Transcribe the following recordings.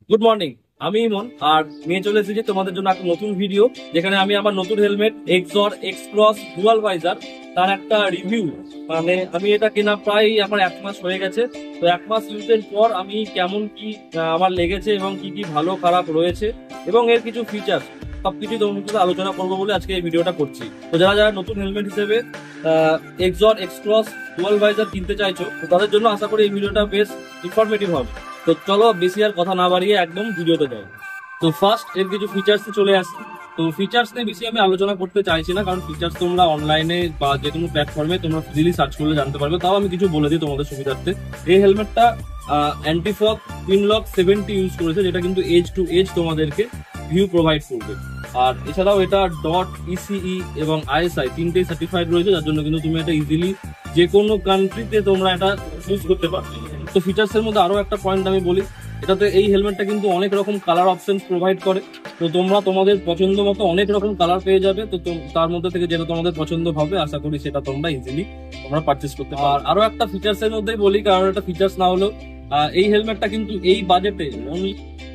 Good morning, আমি ইমন আর নিয়ে চলে এসেছি তোমাদের জন্য একটা নতুন ভিডিও, যেখানে আমি আমার নতুন helmet XOR X cross dual visor তার একটা রিভিউ। মানে আমি এটা কেনা প্রায় আমার 1 মাস হয়ে গেছে। তো 1 মাস ইউজের পর আমি কেমন কি আমার লেগেছে এবং কি কি ভালো খারাপ রয়েছে এবং এর কিছু ফিচার সবকিছু তোমাদের সাথে আলোচনা করবো বলে আজকে এই ভিডিওটা করছি। তো যারা যারা নতুন হেলমেট হিসেবে XOR X cross dual visor কিনতে চাইছো, তো তাদের জন্য আশা করি এই ভিডিওটা বেশ ইনফরমেটিভ হবে। তো চলো বেশি আর কথা না বাড়িয়ে একদম ভিডিওতে যাই। তো ফার্স্ট এর কিছু ফিচার্স চলে আসছে। তো ফিচার্স নিয়ে বেশি আমি আলোচনা করতে চাইছি না, কারণ ফিচার্স তোমরা অনলাইনে বা যে কোনো প্ল্যাটফর্মে তোমরা ফ্রিলি সার্চ করলে জানতে পারবে। তাও আমি কিছু বলে দিই তোমাদের সুবিধার্থে। এই হেলমেটটা অ্যান্টি ফগ পিনলক 70 ইউজ করেছে, যেটা কিন্তু এজ টু এজ তোমাদেরকে ভিউ প্রোভাইড করবে। আর এছাড়াও এটা ডট ইসিই এবং আইএসআই তিনটেই সার্টিফাইড রয়েছে, যার জন্য কিন্তু তুমি এটা ইজিলি যে কোনো কান্ট্রিতে তোমরা এটা ইউজ করতে পারবে। তো ফিচার্স এর মধ্যে আরো একটা পয়েন্ট আমি বলি, এটাতে এই হেলমেটটা কিন্তু অনেক রকম কালার অপশন প্রোভাইড করে। তো তোমরা তোমাদের পছন্দ মতো অনেক রকম কালার পেয়ে যাবে। তো তার মধ্যে থেকে যেটা তোমাদের পছন্দ হবে আশা করি সেটা তোমরা ইজিলি তোমরা পারচেস করতে পারো। আর আরো একটা ফিচার্স এর মধ্যেই বলি, কারণ এটা ফিচার্স না হলেও এই হেলমেটটা কিন্তু এই বাজেটে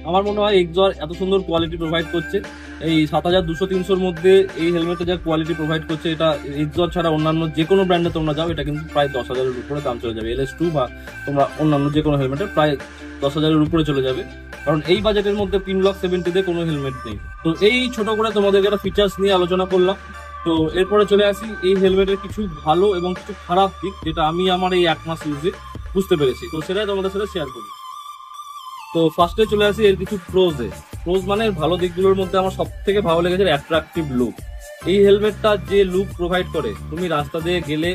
আমার মনে হয় এক্সর এত সুন্দর কোয়ালিটি প্রোভাইড করছে। এই 7200-300-র মধ্যে এই হেলমেটে যা কোয়ালিটি প্রোভাইড করছে, এটা এক্সর ছাড়া অন্যান্য যে কোনো ব্র্যান্ডে তোমরা যাও এটা কিন্তু প্রায় 10,000-এর উপরে দাম চলে যাবে। LS2 বা তোমরা অন্যান্য যে কোনো হেলমেটে প্রায় 10,000-এর উপরে চলে যাবে, কারণ এই বাজেটের মধ্যে পিনলক 70-তে কোনো হেলমেট নেই। তো এই ছোট করে তোমাদেরকে একটা ফিচার্স নিয়ে আলোচনা করলাম। তো এরপরে চলে আসি এই হেলমেটের কিছু ভালো এবং কিছু খারাপ দিক, যেটা আমি আমার এই 1 মাস ইউজে বুঝতে পেরেছি। তো সেটাই তোমাদের সাথে শেয়ার করি। তো ফার্স্টে চলে আসি এর কিছু প্রোজ মানে ভালো দিকগুলোর মধ্যে আমার সব থেকে ভালো লেগেছে অ্যাট্রাকটিভ লুক। এই হেলমেটটা যে লুক প্রোভাইড করে, তুমি রাস্তা দিয়ে গেলে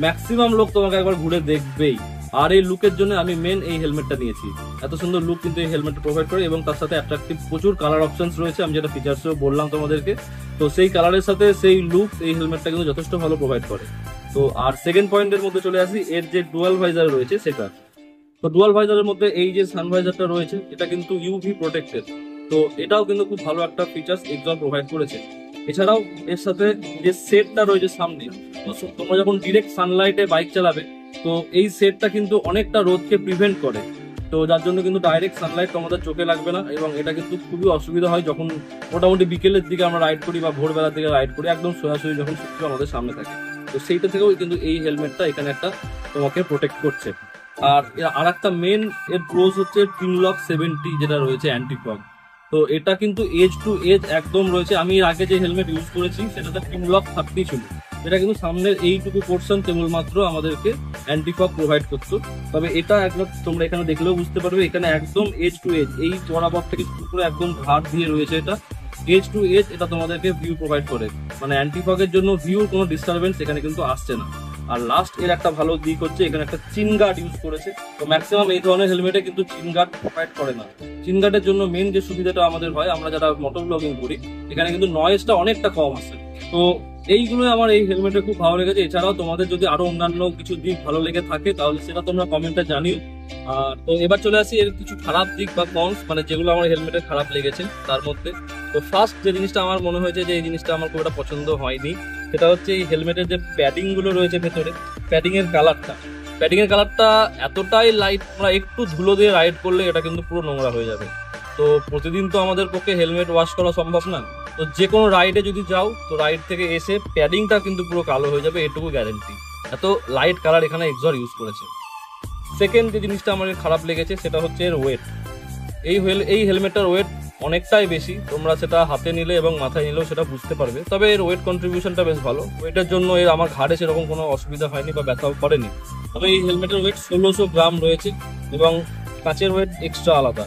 ম্যাক্সিমাম লোক তোমাকে একবার ঘুরে দেখবেই। আর এই লুকের জন্য আমি মেন এই হেলমেটটা নিয়েছি। এত সুন্দর লুক কিন্তু এই হেলমেটটা প্রোভাইড করে এবং তার সাথে অ্যাট্রাকটিভ প্রচুর কালার অপশনস রয়েছে, আমি যেটা ফিচার্সও বললাম তোমাদেরকে। তো সেই কালারের সাথে সেই লুক এই হেলমেটটা কিন্তু যথেষ্ট ভালো প্রোভাইড করে। তো আর সেকেন্ড পয়েন্টের মধ্যে চলে আসি এর যে ডুয়াল ভাইজার রয়েছে সেটা। তো ডুয়াল ভাইজারের মধ্যে এই যে সানভাইজারটা রয়েছে এটা কিন্তু ইউভি প্রোটেক্টেড। তো এটাও কিন্তু খুব ভালো একটা ফিচার্স এক্সর প্রোভাইড করেছে। এছাড়াও এর সাথে যে সেটটা রয়েছে সামনে, তোমরা যখন ডিরেক্ট সানলাইটে বাইক চালাবে, তো এই সেটটা কিন্তু অনেকটা রোদকে প্রিভেন্ট করে। তো যার জন্য কিন্তু ডাইরেক্ট সানলাইট তোমাদের চোখে লাগবে না, এবং এটা কিন্তু খুবই অসুবিধা হয় যখন মোটামুটি বিকেলের দিকে আমরা রাইড করি বা ভোরবেলার দিকে রাইড করি, একদম সোজাসুজি যখন সূর্য আমাদের সামনে থাকে। তো সেইটা থেকেও কিন্তু এই হেলমেটটা এখানে একটা তোমাকে প্রোটেক্ট করছে। আর একটা মেন এর প্রোজ হচ্ছে পিনলক 70 যেটা রয়েছে অ্যান্টি ফগ। তো এটা কিন্তু এজ টু এজ একদম রয়েছে। আমি এর আগে যে হেলমেট ইউজ করেছি সেটাতে পিনলক 30 ছিল, এটা কিন্তু সামনের এইটুকু পোর্শন কেবলমাত্র আমাদেরকে অ্যান্টি ফগ প্রোভাইড করতো। তবে এটা একদম তোমরা এখানে দেখলেও বুঝতে পারবে, এখানে একদম এজ টু এজ এই বরাবর থেকে শুরু করে একদম ধার দিয়ে রয়েছে। এটা এজ টু এজ এটা তোমাদেরকে ভিউ প্রোভাইড করে, মানে অ্যান্টি ফগের জন্য ভিউর কোনো ডিস্টারবেন্স এখানে কিন্তু আসছে না। আর লাস্ট এর একটা ভালো দিক হচ্ছে এখানে একটা চিন গার্ড ইউজ করেছে। তো ম্যাক্সিমাম এই ধরনের হেলমেটে কিন্তু চিন গার্ড প্রোভাইড করে না। চিন গার্ডের জন্য মেন যে সুবিধাটা আমাদের হয়, আমরা যারা মোটর ব্লগিং করি, এখানে কিন্তু নয়েজটা অনেকটা কম আসে। তো এইগুলো আমার এই হেলমেটে খুব ভালো লেগেছে। এছাড়াও তোমাদের যদি আরো অন্যান্য কিছু দিক ভালো লেগে থাকে তাহলে সেটা তোমরা কমেন্টে জানিও। তো এবার চলে আসি এর কিছু খারাপ দিক বা কনস, মানে যেগুলো আমার হেলমেটে খারাপ লেগেছে তার মধ্যে। তো ফার্স্ট যে জিনিসটা আমার মনে হয়েছে যে এই জিনিসটা আমার খুব একটা পছন্দ হয়নি, সেটা হচ্ছে এই হেলমেটের যে প্যাডিং গুলো রয়েছে ভেতরে, প্যাডিং এর কালারটা এতটাই লাইট, আমরা একটু ধুলো দিয়ে রাইড করলে এটা কিন্তু পুরো নোংরা হয়ে যাবে। তো প্রতিদিন তো আমাদের পক্ষে হেলমেট ওয়াশ করা সম্ভব না। তো যে কোনো রাইডে যদি যাও, তো রাইড থেকে এসে প্যাডিংটা কিন্তু পুরো কালো হয়ে যাবে, এটুকু গ্যারেন্টি। এত লাইট কালার এখানে এক্সর ইউজ করেছে। সেকেন্ড যে জিনিসটা আমার খারাপ লেগেছে সেটা হচ্ছে এর ওয়েট। এই হেলমেটটার ওয়েট অনেকটাই বেশি, তোমরা সেটা হাতে নিলে এবং মাথায় নিলেও সেটা বুঝতে পারবে। তবে এর ওয়েট কন্ট্রিবিউশনটা বেশ ভালো, ওয়েটের জন্য এর আমার ঘাড়ে সেরকম কোনো অসুবিধা হয়নি বা ব্যথাও করেনি। তবে এই হেলমেটের ওয়েট 1600 গ্রাম রয়েছে এবং কাঁচের ওয়েট এক্সট্রা আলাদা।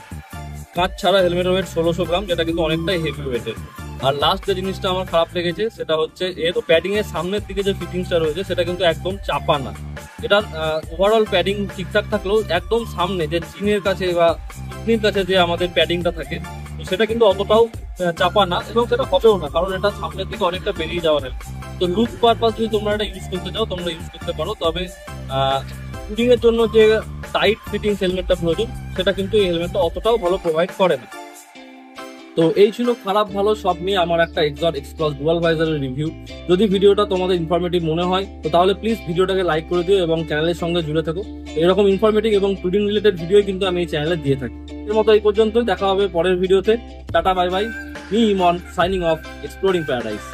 কাঁচ ছাড়া হেলমেটের ওয়েট 1600 গ্রাম, যেটা কিন্তু অনেকটাই হেভি ওয়েটের। আর লাস্ট যে জিনিসটা আমার খারাপ লেগেছে সেটা হচ্ছে এর প্যাডিং এর সামনের দিকে যে ফিটিংসটা রয়েছে সেটা কিন্তু একদম চাপা না। এটার ওভারঅল প্যাডিং ঠিকঠাক থাকলেও একদম সামনে যে চিনের কাছে বা কিডনির কাছে যে আমাদের প্যাডিংটা থাকে, সেটা কিন্তু অতটাও চাপা না এবং সেটা হবেও না, কারণ এটা সামনের দিকে অনেকটা বেরিয়ে যাওয়ার। তো লুক পারপাস যদি তোমরা এটা ইউজ করতে চাও তোমরা ইউজ করতে পারো। তবে শুটিং এর জন্য যে টাইট ফিটিং হেলমেটটা প্রয়োজন সেটা কিন্তু এই হেলমেটটা অতটাও ভালো প্রোভাইড করে না। তো তো এই ছিল খারাপ ভালো সব নিয়ে আমার একটা এক্সর এক্স ক্রস ডুয়াল ভাইজারের রিভিউ। যদি ভিডিওটা তোমাদের ইনফরমেটিভ মনে হয় তো তাহলে প্লিজ ভিডিওটাকে লাইক করে দিও এবং চ্যানেলের সঙ্গে জুড়ে থাকো। এরকম ইনফরমেটিভ এবং টুডিং রিলেটেড ভিডিও কিন্তু আমি এই চ্যানেলে দিয়ে থাকি। এর মতো এই পর্যন্তই, দেখা হবে পরের ভিডিওতে। টাটা বাই বাই, মি ইমন সাইনিং অফ, এক্সপ্লোরিং প্যারাডাইস।